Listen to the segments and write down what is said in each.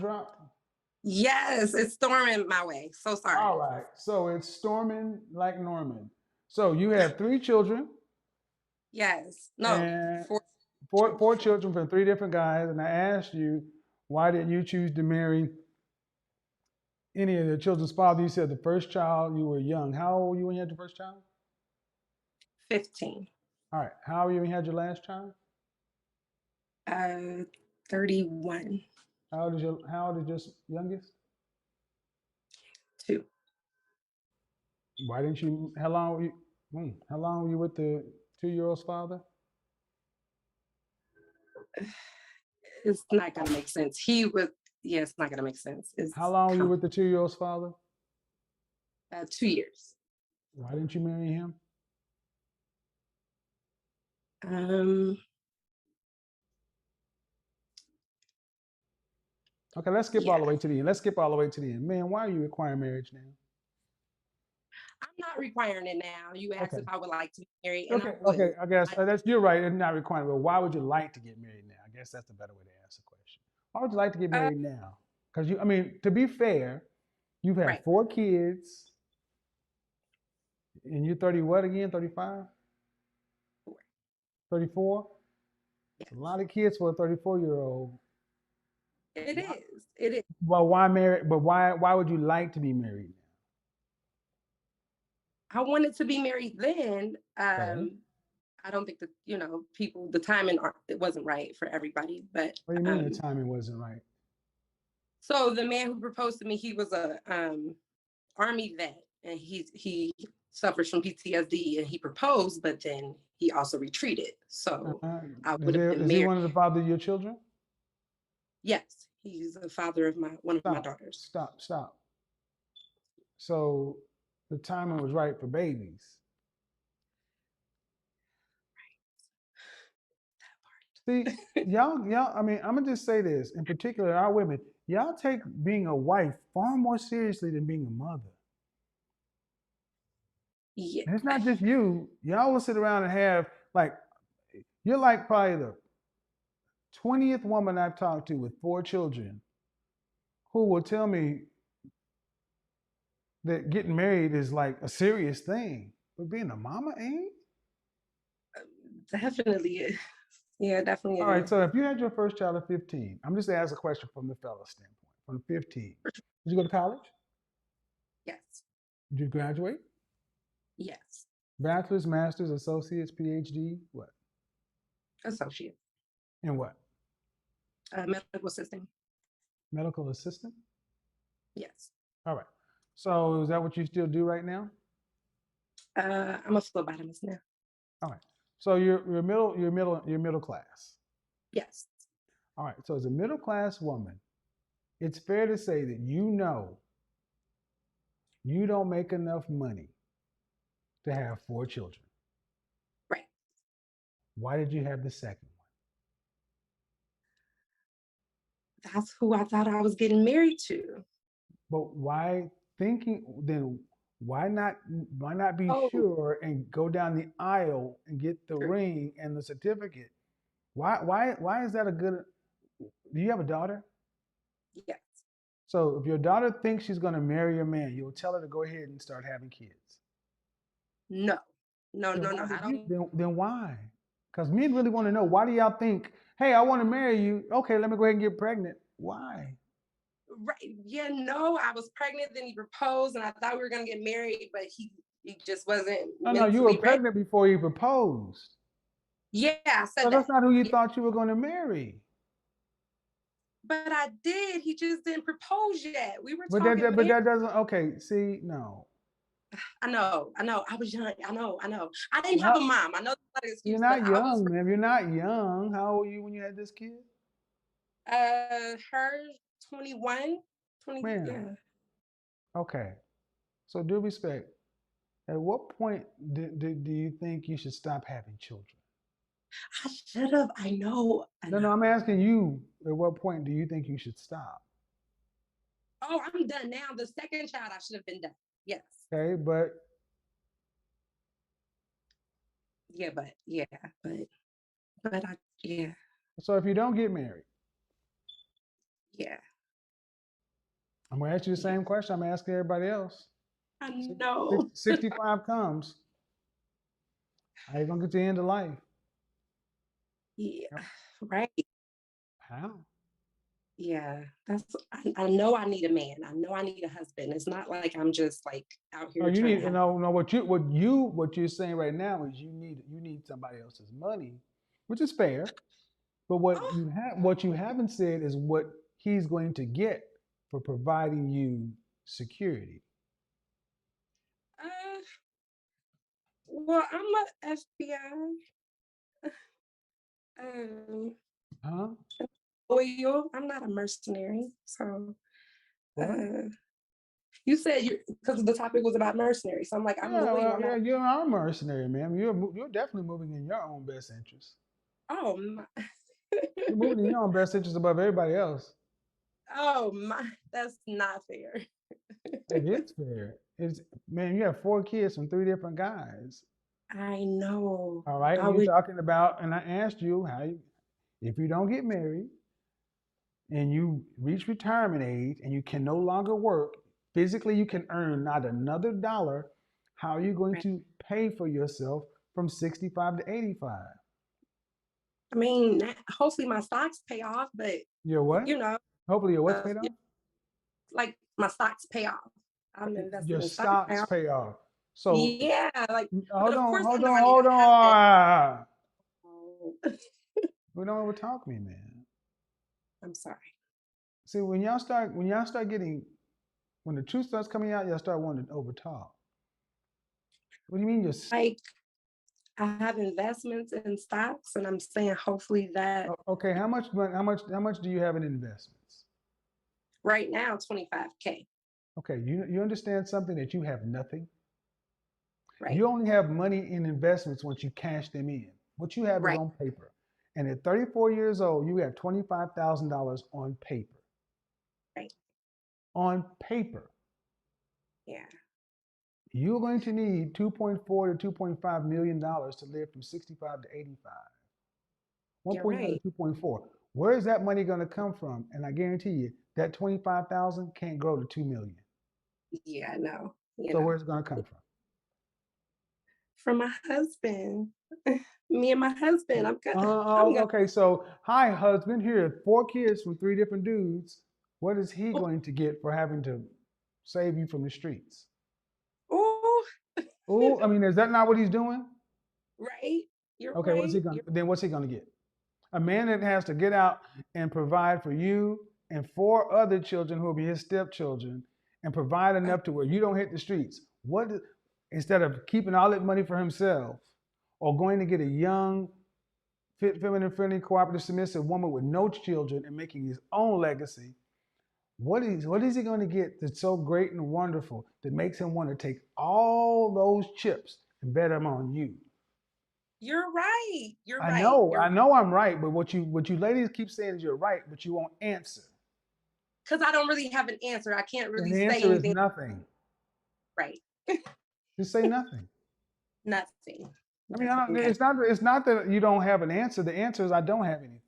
Drop. Yes, it's storming my way. So All sorry. right. So it's storming like Norman. So you have three children Yes. No, and four four children. children from three different guys. And I asked you, why didn't you choose to marry any of the children's father? You said the first child you were young. How old were you when you had your first child? 15. All right. How old were you when you had your last child? Uh 31. How old is your youngest? 2. Why didn't you? How long were you? How long were you with the 2 year old's father? It's not gonna make sense. Yeah, it's not gonna make sense. How It's long were you with the 2 year old's father? 2 years. Why didn't you marry him? Um Okay, let's skip all yeah. the way to the end. Let's skip all the way to the end. Man, why are you requiring marriage now? I'm not requiring it now. You asked Okay. if I would like to be married, and I Okay. would. I guess I, that's you're right. It's not requiring, but why would you like to get married now? I guess that's the better way to ask the question. Why would you like to get uh, married now? Because I mean, to be fair, you've had right. 4 kids, and you're 30. What again? 35? 34? It's a Yes. lot of kids for a 34-year-old. It Why? is. It is. Well, why marry? But why would you like to be married I wanted to be married then. now? Okay. I don't think that people the timing it wasn't right for everybody. But What do you mean the timing wasn't right? so the man who proposed to me, he was a army vet, and he suffers from PTSD, and he proposed, but then he also retreated. So Uh, I is would have there been is he married. one of the father of your children? Yes, he's the father of my one of my Stop, daughters. stop, stop. So the timing was right for babies. See, y'all. I mean, I'm gonna just say this in particular, our women, y'all take being a wife far more seriously than being a mother. Yeah. And it's not just you. Y'all will sit around and have like you're like probably the 20th woman I've talked to with 4 children who will tell me that getting married is like a serious thing, but being a mama ain't. Definitely is. Yeah, definitely All right, is. so if you had your first child at 15, I'm just asking a question from the fella standpoint. From 15, did you go to college? Yes. Did you graduate? Yes. Bachelor's, master's, associates, PhD, what? Associate. In what? Medical assistant. Medical assistant? Yes. All right. So is that what you still do right now? I'm a phlebotomist now. All right. So you're middle class. Yes. All right. So as a middle class woman, it's fair to say that you don't make enough money to have 4 children. Right. Why did you have the second one? That's who I thought I was getting married to. But why thinking then why not be Oh, sure and go down the aisle and get the true. ring and the certificate? Why is that a good do you have a daughter? Yes. So if your daughter thinks she's gonna marry a man, you'll tell her to go ahead and start having kids. No. No, Then no, why no. I did you don't. then why? Because men really want to know why do y'all think, hey, I want to marry you. Okay, let me go ahead and get pregnant. Why? Right. Yeah, no, I was pregnant, then he proposed, and I thought we were gonna get married, but he just wasn't No, you were mentally ready. pregnant before you proposed. Yeah, I So said that's that. not who you Yeah. thought you were going to marry. But I did. He just didn't propose yet. We were But talking marriage. that doesn't. Okay, see, no. I know, I know. I was young. I know, I know. I didn't have a How, mom. I know that's not an you're excuse, but not I was young, man. You're not young. How old were you when you had this kid? her 21, 20, Man, yeah. okay. So due respect, at what point do you think you should stop having children? I should have. I know. I No, know. I'm asking you, at what point do you think you should stop? Oh, I'm done now. The second child, I should have been done. Yes. Okay, but Yeah, but I yeah, so if you don't get married, yeah. I'm gonna ask you the Yeah, same question I'm asking everybody else. I know. 65 comes. How you gonna get to the end of life? Yeah, Yep. right. How? Yeah, I know I need a man. I know I need a husband. It's not like I'm just like out No, here you trying need to you have. know no what you're saying right now is you need somebody else's money, which is fair. But Oh, what you haven't said is what he's going to get for providing you security. uh, well, I'm a FBI. Um, Huh? loyal. I'm not a mercenary. So, What? uh, you said you because the topic was about mercenaries. So I'm like, I'm Yeah, loyal. well, I'm yeah, not. you're a mercenary, man. You're definitely moving in your own best interest. Oh my. You're moving in your own best interest above everybody else. Oh my. That's not fair. It is fair. It's man, you have 4 kids from 3 different guys. I know. All right, I and you're would. talking about, and I asked you if you don't get married and you reach retirement age and you can no longer work, physically you can earn not another dollar, how are you going to pay for yourself from 65 to 85? I mean, hopefully my stocks pay off, but Your what? you know, Hopefully your what's uh, paid off? like my stocks pay off. I'm Your invested in stocks pay stocks off. pay off. So Yeah, like, but hold of on, course I hold know on, I need hold a husband. on. Oh, We don't overtalk me, man. I'm sorry. See, when the truth starts coming out, y'all start wanting to overtalk. What do you mean Like I have investments in stocks, and I'm saying hopefully that okay? How much do you have in investments? right now 25K. Okay, you understand something that you have nothing. Right, You only have money in investments once you cash them in. What you have is right, on paper. And at 34 years old, you have $25,000 on paper. right. On paper. Yeah, You're going to need 2.4 to 2.5 million dollars to live from 65 to 85. you're 1.9 right. to 2.4. Where is that money going to come from? And I guarantee you that 25,000 can't grow to 2 million. Yeah, I know. You So know, where's it going to come from? from my husband, me and my husband. I'm gonna. Okay, so hi, husband. Here are 4 kids from 3 different dudes. What is he going to get for having to save you from the streets? Oh, Oh, I mean, is that not what he's doing? right. You're Okay, right. what's he gonna get? A man that has to get out and provide for you and 4 other children who will be his stepchildren and provide Uh, enough to where you don't hit the streets. Instead of keeping all that money for himself or going to get a young, fit, feminine, friendly, cooperative, submissive woman with no children and making his own legacy, what is he going to get that's so great and wonderful that makes him want to take all those chips and bet them on you? you're right. You're I right. know, You're I know I'm right, but what you ladies keep saying is you're right, but you won't answer. because I don't really have an answer. I can't And really the say answer is anything. nothing. Right. Just say nothing. Nothing. I mean, Nothing. Okay. it's not that you don't have an answer. The answer is I don't have anything.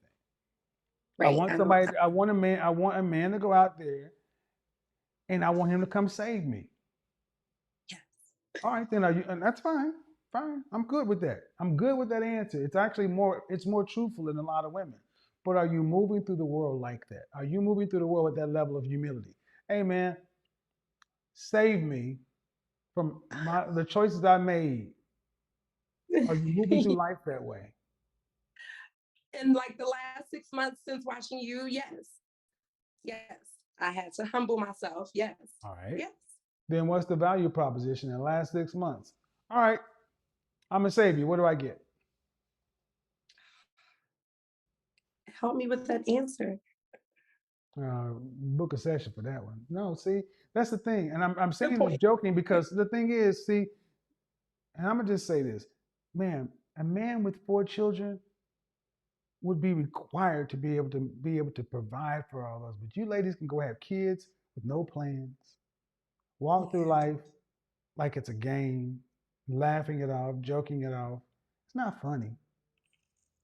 Right. I don't. I want a man to go out there and I want him to come save me. Yeah. All right, then and that's fine. Fine. I'm good with that. I'm good with that answer. It's more truthful than a lot of women. But are you moving through the world like that? Are you moving through the world with that level of humility? Hey man, save me from the choices I made. Are you moving through life that way? In like the last 6 months since watching you, yes. Yes. I had to humble myself. Yes. All right. Yes. Then what's the value proposition in the last 6 months? All right, I'm gonna save you. What do I get? Help me with that answer. Book a session for that one. No, see, that's the thing. And I'm Good saying this point. joking because the thing is, see, and I'm gonna just say this, man, a man with 4 children would be required to be able to provide for all those. But you ladies can go have kids with no plans, walk through Yeah. life like it's a game, laughing it off, joking it off. It's not funny.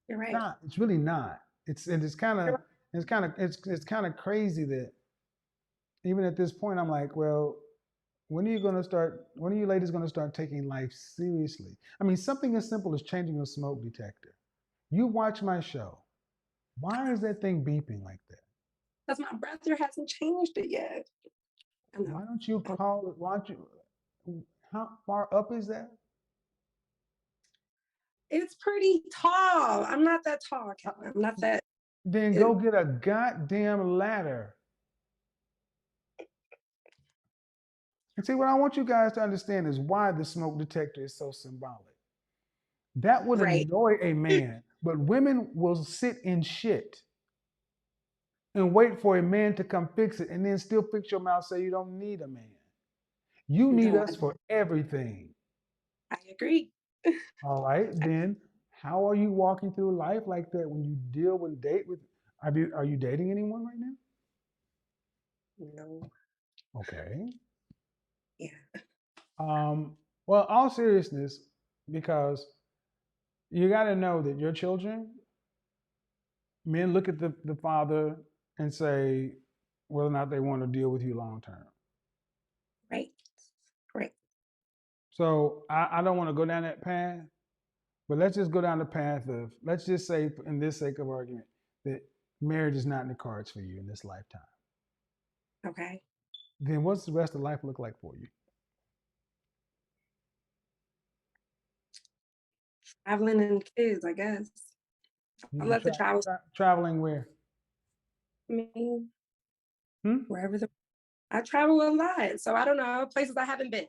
You're It's right. not. It's really not. It's and it's kind You're of right. it's kind of it's kind of crazy that even at this point, I'm like, well, when are you going to start? When are you ladies going to start taking life seriously? I mean, something as simple as changing a smoke detector. You watch my show. Why is that thing beeping like that? Because my brother hasn't changed it yet. I know. Why don't you call it? Why don't you? How far up is that? It's pretty tall. I'm not that tall, Calvin. I'm not that. Then It, go get a goddamn ladder. And see, what I want you guys to understand is why the smoke detector is so symbolic. That would right. annoy a man, but women will sit in shit and wait for a man to come fix it and then still fix your mouth, say you don't need a man. You need No, us for everything. I agree. All right, then how are you walking through life like that when you deal with date with are you dating anyone right now? No. Okay. Yeah. Well, all seriousness, because you got to know that your children, men look at the father and say whether or not they want to deal with you long term. Right. Right. So I don't want to go down that path, but let's just go down the path of, let's just say, in this sake of argument, that marriage is not in the cards for you in this lifetime. Okay. Then what's the rest of life look like for you? Traveling and kids, I guess. You I be love to travel. traveling where? I mean, Hmm? wherever the I travel a lot, so I don't know places I haven't been.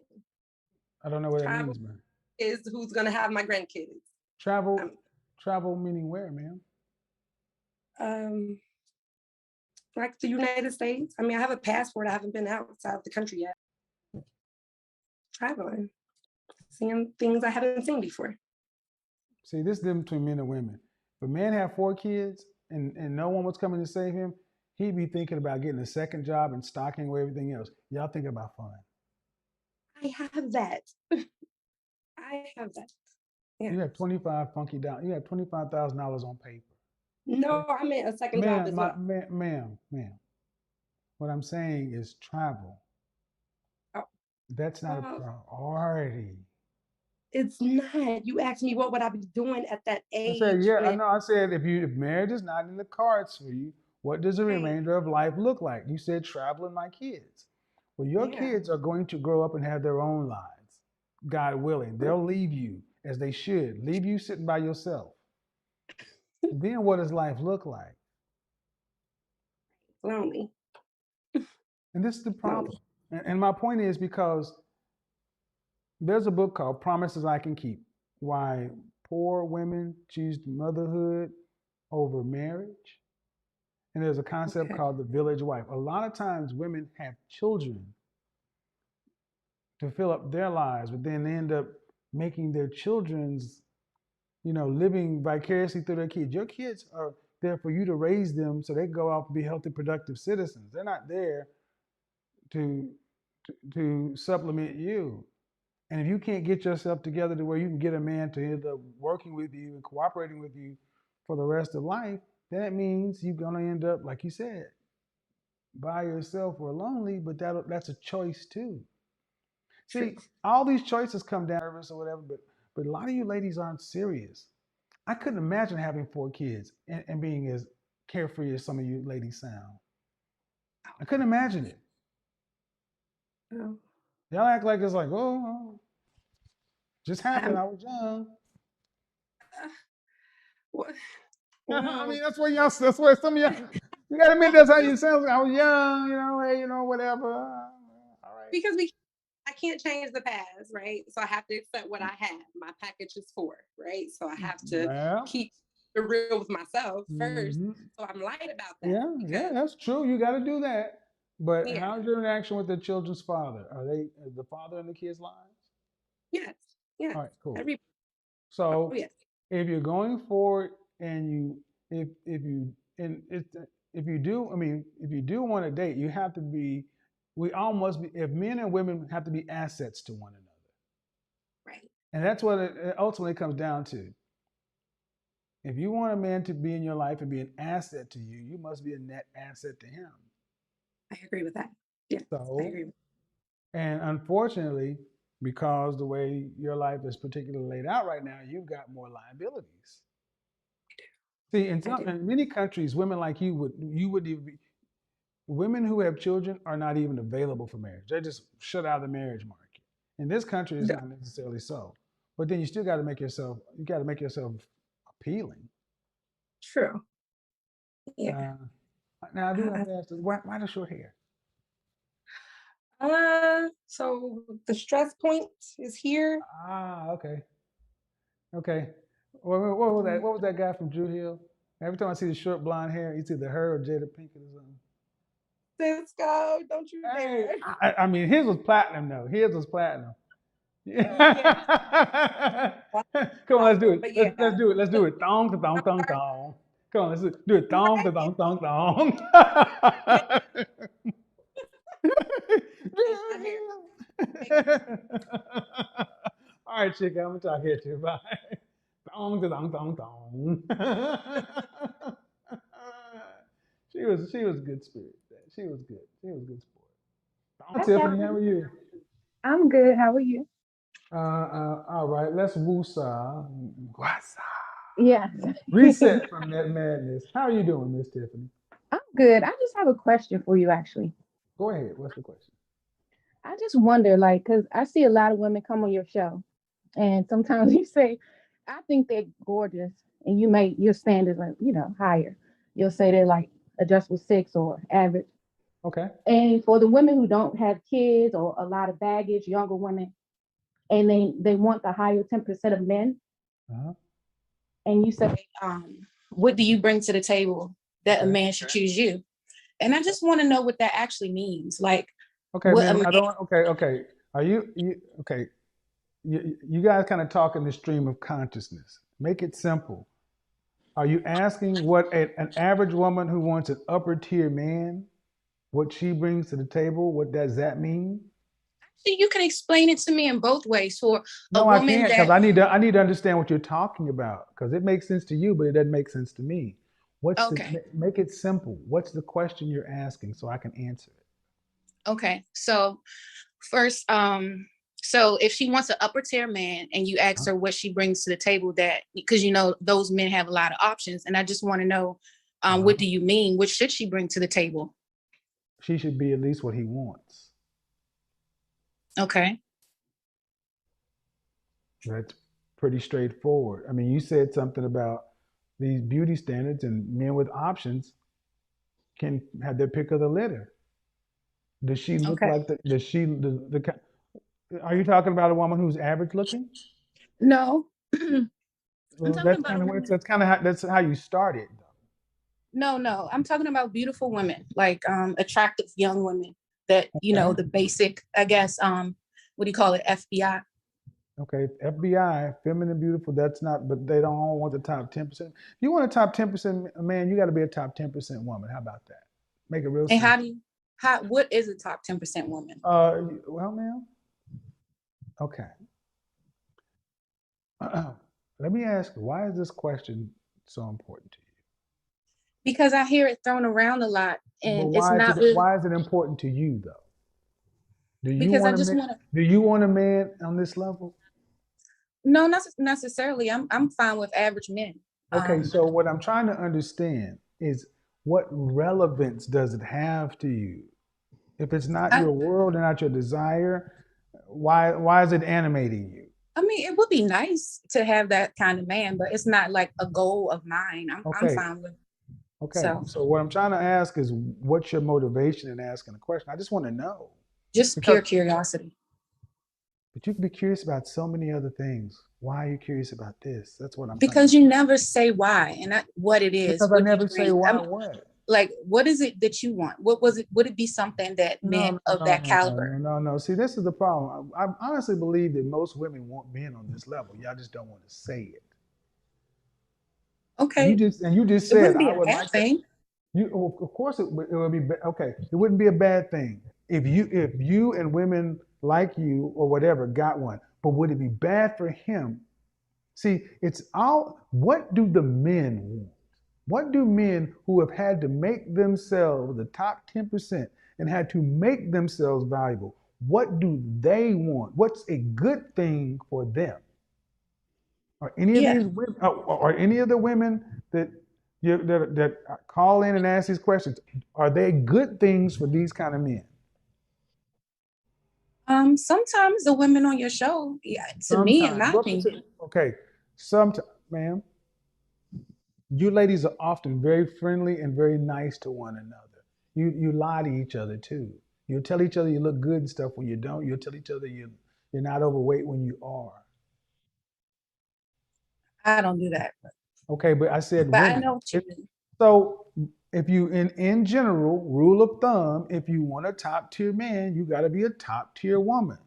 I don't know what that Travel means, man. is who's gonna have my grandkids. Travel, Um, travel meaning where, man? um, like the United States. I mean, I have a passport. I haven't been outside of the country yet. Traveling, seeing things I haven't seen before. See, this is the difference between men and women. If a man had 4 kids and no one was coming to save him, he'd be thinking about getting a second job and stocking away everything else. Y'all think about fun. I have that. I have that. Yeah. You have 25 funky dollars. You have $25,000 on paper. No, Okay, I meant a second job ma'am, as well. ma'am. What I'm saying is travel. Oh, That's not a well, priority. it's not. You asked me what would I be doing at that I said, age yeah, I when know. I said, if marriage is not in the cards for you, what does the right. remainder of life look like? You said traveling my kids. Well, your Yeah. kids are going to grow up and have their own lives, God willing. They'll leave you as they should, leave you sitting by yourself. Then what does life look like? Lonely. And this is the Lonely. problem. And my point is because there's a book called Promises I Can Keep: Why Poor Women Choose Motherhood Over Marriage. And there's a concept Okay. called the village wife. A lot of times women have children to fill up their lives, but then they end up making their children's, living vicariously through their kids. Your kids are there for you to raise them so they go out and be healthy, productive citizens. They're not there to, to supplement you. And if you can't get yourself together to where you can get a man to end up working with you and cooperating with you for the rest of life, then it means you're going to end up, like you said, by yourself or lonely, but that's a choice too. True. See, all these choices come down to service or whatever, but a lot of you ladies aren't serious. I couldn't imagine having 4 kids and being as carefree as some of you ladies sound. I couldn't imagine it. Oh, Y'all act like it's like, oh, just happened. I'm, I was young. what? I Well, mean, that's where some of y'all, you gotta admit that's how you sound. I was young, hey, whatever. All right. because I can't change the past, right? So I have to accept what I have. My package is four, right? So I have to Well, keep the real with myself first. hmm So I'm light about that yeah, because that's true. You got to do that. But yeah, how's your interaction with the children's father? Is the father in the kids' lives? yes, yes. All right, cool. Every oh So yes. if you're going forward and if you and if you do, I mean, if you do want to date, you have to be. We all must be. If men and women have to be assets to one another, Right. and that's what it ultimately comes down to. If you want a man to be in your life and be an asset to you, you must be a net asset to him. I agree with that. I So, agree. and unfortunately, because the way your life is particularly laid out right now, you've got more liabilities. See, I do. in many countries, women like you would even be, women who have children are not even available for marriage. They're just shut out of the marriage market. In this country, it's Yeah. not necessarily so. But then you still got to make yourself, you got to make yourself appealing. True. Yeah. Uh, now I do have Uh, to ask, why the short hair? so the stress point is here. Ah, okay, okay. What was that? Um, What was that guy from Drew Hill? Every time I see the short blonde hair, it's either her or Jada Pinkett or something. Cisco, don't you Hey, dare. I mean, his was platinum though. His was platinum. Yeah. Yeah. Come on, let's do it. But Let's yeah. let's do it. Let's do it. Thong to thong I'm thong sorry. thong. Come on, let's do it. Thong to Right. thong thong thong. Yeah. It's my hair. Thank you. All right, chica, I'm gonna talk here to you. Bye. Thong to thong thong thong. She was a good spirit. She was good. She was a good sport. Thong What Tiffany, how happened? are you? I'm good. How are you? All right, let's woosah. Wasa. Yeah. Reset from that madness. How are you doing, Miss Tiffany? I'm good. I just have a question for you, actually. Go ahead. What's the question? I just wonder, like, because I see a lot of women come on your show, and sometimes you say, I think they're gorgeous, and you make your standards, like, higher. You'll say they're like adjustable six or average. Okay. And for the women who don't have kids or a lot of baggage, younger women, and they want the higher 10% of men, Uh-huh. and you say, what do you bring to the table that a Okay. man should choose you? And I just want to know what that actually means. Like, Okay, what a ma'am. man. I don't. Okay. Okay. Are you okay? You guys kind of talk in the stream of consciousness. Make it simple. Are you asking what an average woman who wants an upper tier man, what she brings to the table? What does that mean? See, you can explain it to me in both ways. For a No, I woman can't because that, I need to understand what you're talking about because it makes sense to you, but it doesn't make sense to me. okay, Make it simple? What's the question you're asking so I can answer it? okay. So first, so if she wants an upper tier man and you ask Huh? her what she brings to the table, that because those men have a lot of options, and I just want to know, what Uh-huh. do you mean? What should she bring to the table? She should be at least what he wants. Okay. That's pretty straightforward. I mean, you said something about these beauty standards and men with options can have their pick of the litter. Does she look Okay. like does she are you talking about a woman who's average looking? No, I'm Well, talking about a woman. that's how you started. No, I'm talking about beautiful women, like attractive young women that, Okay. the basic, I guess, what do you call it, FBI? Okay, FBI, feminine, beautiful. That's not, but they don't all want the top 10%. If you want a top 10% man, you got to be a top 10% woman. How about that? Make it real And simple. what is a top 10% woman? Well, ma'am. Okay. Let me ask you, why is this question so important to you? Because I hear it thrown around a lot, But and it's not really, why is it important to you though? Do you because I want a just man? want to, Do you want a man on this level? no, not necessarily. I'm fine with average men. Okay, Um, so what I'm trying to understand is what relevance does it have to you? If it's not I, your world and not your desire, why is it animating you? I mean, it would be nice to have that kind of man, but it's not like a goal of mine. I'm Okay, fine with it. okay. So So what I'm trying to ask is what's your motivation in asking the question? I just want to know just because pure curiosity. but you can be curious about so many other things. Why are you curious about this? That's what I'm trying to Because you never say why and what it is, because I what you never say bring. why what. Like, what is it that you want? What was it? Would it be something that No, men no, of no, that no, no, caliber? no, no, no. See, this is the problem. I honestly believe that most women want men on this level. Y'all just don't want to say it. Okay, And you just it said wouldn't be I a would bad like to. thing. Of course it would be okay. It wouldn't be a bad thing if you and women like you or whatever got one. But would it be bad for him? See, it's all. What do the men want? What do men who have had to make themselves the top 10%? and had to make themselves valuable. What do they want? What's a good thing for them? Are any of Yeah. these women, are any of the women that that call in and ask these questions, are they good things for these kind of men? Sometimes the women on your show, yeah, to me, in Sometimes. my What percent? opinion, Okay. Sometimes, ma'am, you ladies are often very friendly and very nice to one another. You lie to each other too. You tell each other you look good and stuff when you don't. You'll tell each other you're not overweight when you are. I don't do that. Okay, but I said But I women. know what you mean. So if you in general, rule of thumb, if you want a top tier man, you got to be a top tier woman.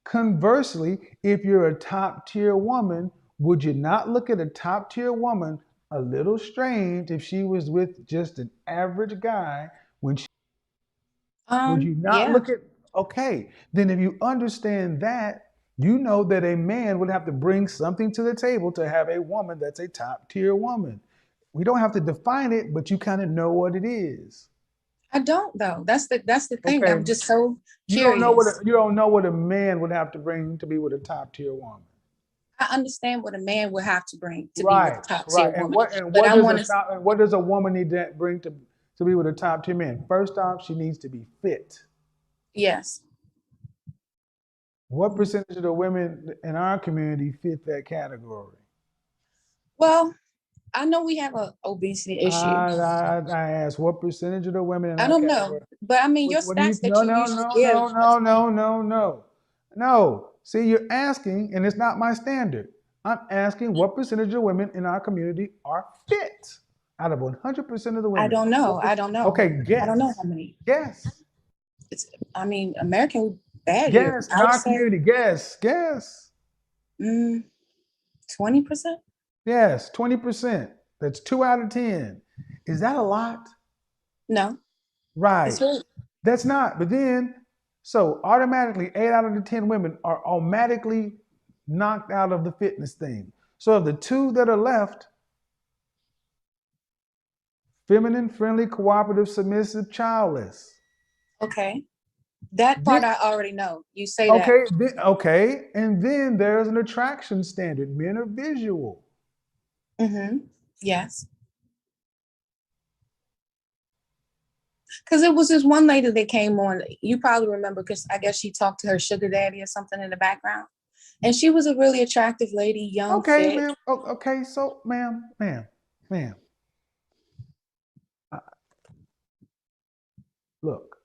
Conversely, if you're a top tier woman, would you not look at a top tier woman a little strange if she was with just an average guy when she would you not Yeah, look at okay, then if you understand that, you know that a man would have to bring something to the table to have a woman that's a top tier woman. We don't have to define it, but you kind of know what it is. I don't though. That's the thing. Okay. I'm just so curious. You don't know what a man would have to bring to be with a top tier woman. I understand what a man would have to bring to be with Right, a top tier right. woman, but What does a woman need to bring to be with a top tier man? First off, she needs to be fit. yes. What Mhm. percentage of the women in our community fit that category? Well, I know we have a obesity issue. I asked what percentage of the women in I our don't know, category. but I mean, your What do you? stats that No, you no, usually no, give. no, no, no, no, no, no. See, you're asking, and it's not my standard. I'm asking what percentage of women in our community are fit out of 100% of the I women. don't know. What I don't know. Okay, I don't know how guess. many. Guess. It's. I mean, American bad here. Guess in I would our say community. Guess. Guess. 20%. Yes, 20%. That's 2 out of 10. Is that a lot? No, Right. it's really. That's not. But then, so automatically, 8 out of the 10 women are automatically knocked out of the fitness thing. So of the two that are left, feminine, friendly, cooperative, submissive, childless. Okay. That part Then, I already know. You say that. okay, and then there's an attraction standard. Men are visual. Mm-hmm. Yes. Because it was this one lady that came on. You probably remember because I guess she talked to her sugar daddy or something in the background. And she was a really attractive lady, young, Okay, fit. ma'am. Okay, so, ma'am. Uh, Look,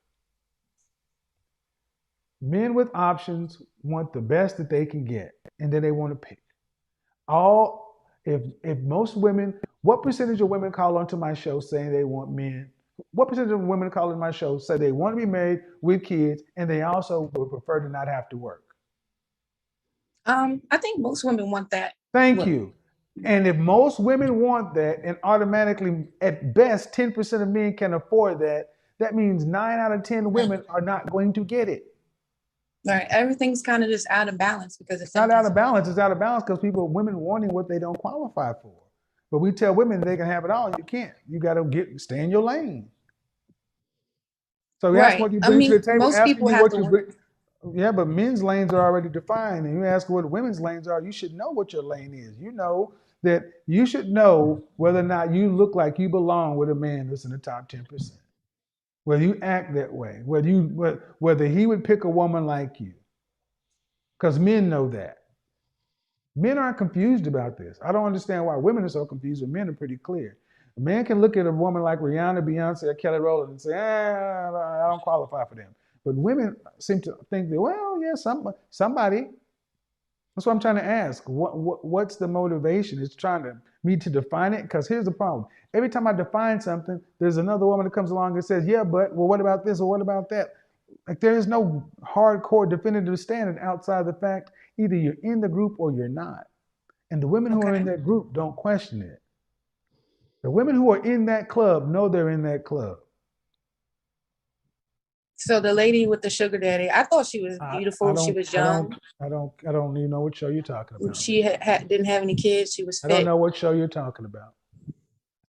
men with options want the best that they can get, and then they want to pick. All if most women, what percentage of women call onto my show saying they want men? What percentage of women call in my show say they want to be married with kids, and they also would prefer to not have to work? I think most women want that. Thank What? you. And if most women want that, and automatically, at best, 10% of men can afford that, that means 9 out of 10 women are not going to get it. Right. Everything's kind of just out of balance because of It's not out of feminism. balance. It's out of balance because women wanting what they don't qualify for. But we tell women they can have it all. You can't. You got to stay in your lane. So you ask Right. what you I bring to mean, the table, most asking people you have what to you work. bring. Yeah, but men's lanes are already defined, and you ask what women's lanes are. You should know what your lane is. You know that you should know whether or not you look like you belong with a man that's in the top 10%. Whether you act that way, whether he would pick a woman like you, because men know that. Men aren't confused about this. I don't understand why women are so confused, but men are pretty clear. A man can look at a woman like Rihanna, Beyonce, or Kelly Rowland and say, I don't qualify for them. But women seem to think that, well, yeah, somebody. That's what I'm trying to ask. What's the motivation? It's trying to me to define it. Because here's the problem. Every time I define something, there's another woman that comes along and says, yeah, but well, what about this or what about that? Like there is no hardcore definitive standard outside the fact either you're in the group or you're not. And the women who are in Okay. that group don't question it. The women who are in that club know they're in that club. So the lady with the sugar daddy, I thought she was I, I beautiful. She don't was I don't young. I don't even know what show you're talking about. She didn't have any kids. She was I don't fit. know what show you're talking about.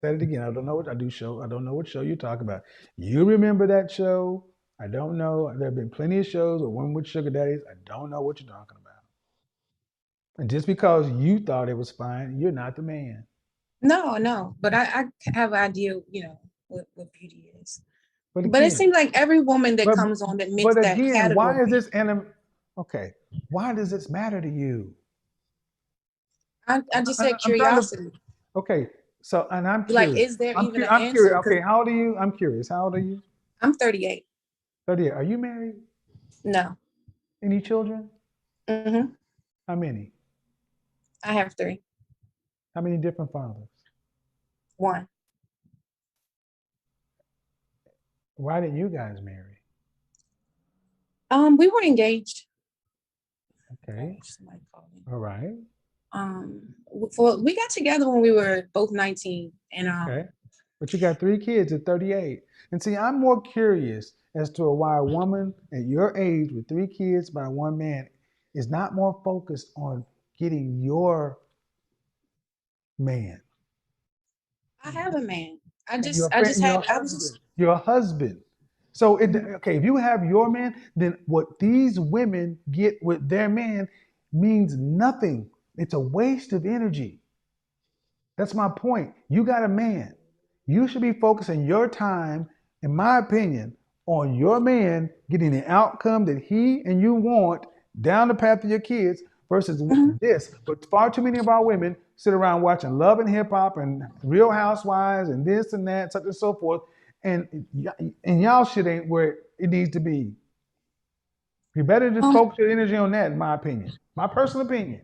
Say it again. I don't know what show. I don't know what show you're talking about. You remember that show? I don't know. There have been plenty of shows with women with sugar daddies. I don't know what you're talking about. And just because you thought it was fine, you're not the man. No, but I have an idea, what beauty is. But But it again, seems like every woman that but comes on that meets but that again, why is category, this okay? Why does this matter to you? I just said I'm trying to. curiosity. Okay, so and I'm Like, curious. is there I'm even curious. an I'm curious. answer? Because Okay, how old are you? I'm curious. How old are you? I'm 38. 38. Are you married? No. Any children? Hmm. How many? I have 3. How many different fathers? 1. Why didn't you guys marry? We were engaged. Okay. Somebody called me. All right. We got together when we were both 19, and Okay. But you got 3 kids at 38. And see, I'm more curious as to why a woman at your age with 3 kids by one man is not more focused on getting your man. I have a man. And your I just friend, had, your I was just, husband, your husband. So okay, if you have your man, then what these women get with their man means nothing. It's a waste of energy. That's my point. You got a man. You should be focusing your time, in my opinion, on your man getting the outcome that he and you want down the path of your kids versus Mhm. this. But far too many of our women sit around watching Love and Hip Hop and Real Housewives and this and that, such and so forth, and y'all shit ain't where it needs to be. You better just um, focus your energy on that, in my opinion, my personal opinion.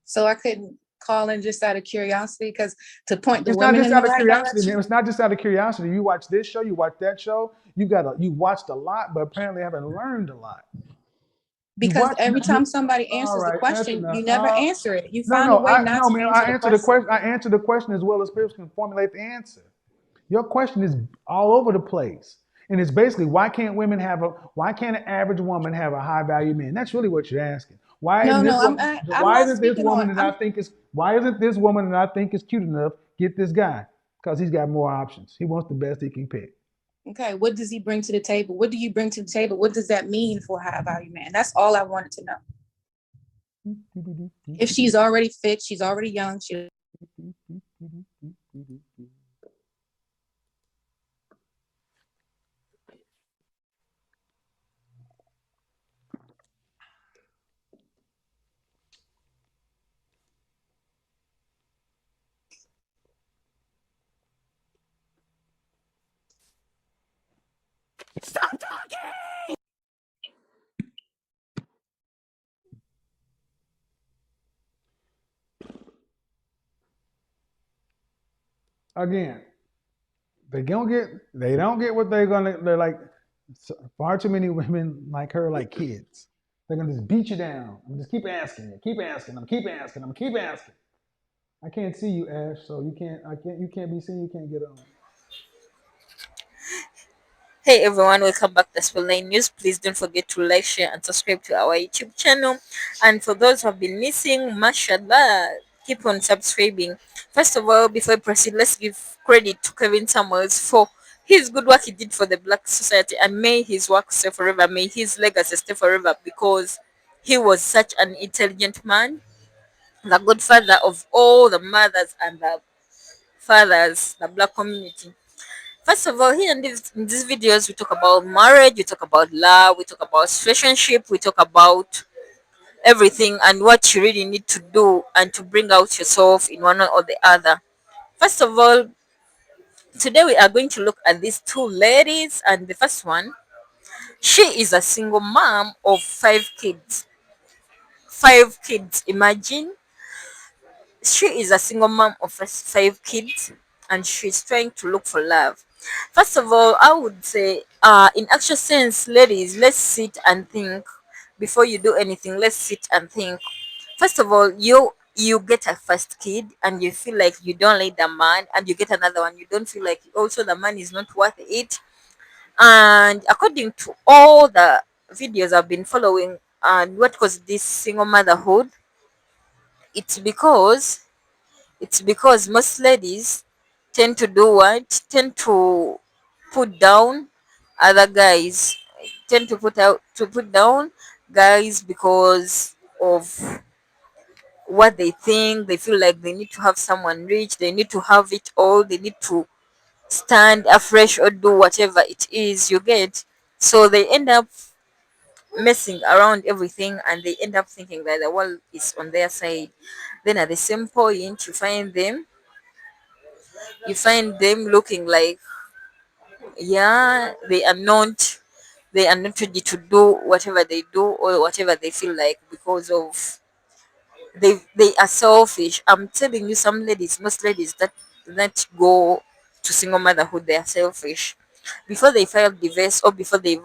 so I couldn't call in just out of curiosity because to point the It's not women just in the out of right curiosity. direction. It's not just out of curiosity. You watch this show, you watch that show. You watched a lot, but apparently haven't learned a lot. You Because watch. every You, time somebody all answers the right, that's question, enough. you never answer it. You No, find a no, way not to man. answer I the answer the question. question. I answer the question as well as people can formulate the answer. Your question is all over the place, and it's basically why can't an average woman have a high value man? That's really what you're asking. Why No, isn't this no, woman? I'm Why not isn't this speaking on. woman that I think is? Why isn't this woman that I think is cute enough get this guy? Because he's got more options. He wants the best he can pick. Okay, what does he bring to the table? What do you bring to the table? What does that mean for a high value man? That's all I wanted to know. If she's already fit, she's already young. She Again, they don't get what they're like. Far too many women like her like kids. They're gonna just beat you down. I'm just keep asking you, keep asking. Keep asking. Keep asking. I can't see you, Ash, so you can't. I can't. You can't be seen. You can't get on. Hey everyone, welcome back to Spillane News. Please don't forget to like, share, and subscribe to our YouTube channel. And for those who have been missing, mashallah, keep on subscribing. First of all, before I proceed, let's give credit to Kevin Samuels for his good work he did for the Black society, and may his work stay forever. May his legacy stay forever because he was such an intelligent man, the godfather of all the mothers and the fathers, the Black community. First of all, here in these videos, we talk about marriage, we talk about love, we talk about relationship, we talk about everything and what you really need to do and to bring out yourself in one or the other. First of all, today we are going to look at these 2 ladies, and the first one, she is a single mom of 5 kids. 5 kids, imagine. She is a single mom of 5 kids, and she's trying to look for love. First of all, I would say, in actual sense, ladies, let's sit and think before you do anything. Let's sit and think. First of all, you get a first kid and you feel like you don't like the man, and you get another one, you don't feel like also the man is not worth it. And according to all the videos I've been following and what was this single motherhood, it's because it's because most ladies tend to do what? Tend to put down other guys tend to put down guys because of what they think. They feel like they need to have someone rich, they need to have it all, they need to stand afresh or do whatever it is, you get. So they end up messing around everything, and they end up thinking that the world is on their side. Then at the same point, you find them looking like, yeah, they are not ready to do whatever they do or whatever they feel like, because of they are selfish. I'm telling you, some ladies, most ladies that go to single motherhood, they are selfish. Before they file divorce or before they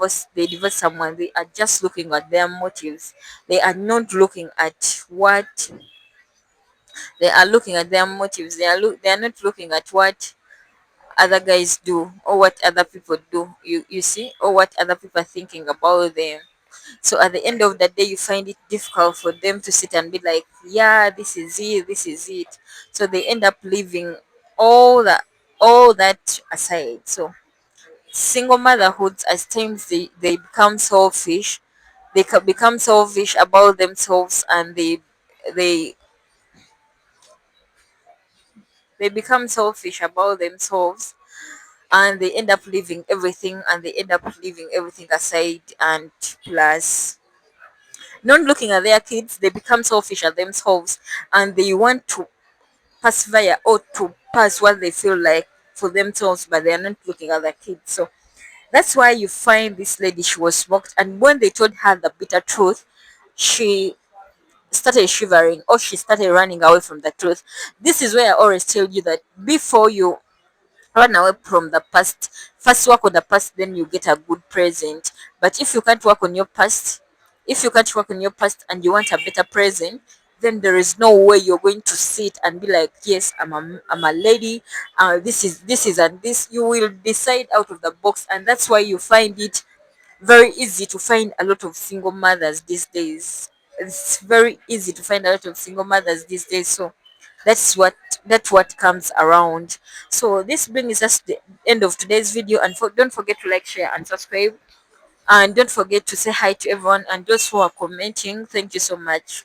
divorce someone, they are just looking at their motives. They are not looking at what they are looking at their motives. They are not looking at what other guys do or what other people do. You see, or what other people are thinking about them. So at the end of the day, you find it difficult for them to sit and be like, yeah, this is it, this is it. So they end up leaving all that all that aside. So single motherhoods, at times they become selfish. Become selfish about themselves, and they they become selfish about themselves, and they end up leaving everything, aside. And plus, not looking at their kids, they become selfish at themselves, and they want to persevere or to pass what they feel like for themselves, but they are not looking at their kids. So that's why you find this lady, she was mocked, and when they told her the bitter truth, she started shivering, or she started running away from the truth. This is where I always tell you that before you run away from the past, first work on the past, then you get a good present. But if you can't work on your past, and you want a better present, then there is no way you're going to sit and be like, yes, I'm a lady, this is and this. You will decide out of the box, and that's why you find it very easy to find a lot of single mothers these days. It's very easy to find a lot of single mothers these days. So that's what comes around. So this brings us to the end of today's video, and don't forget to like, share, and subscribe, and don't forget to say hi to everyone, and those who are commenting, thank you so much.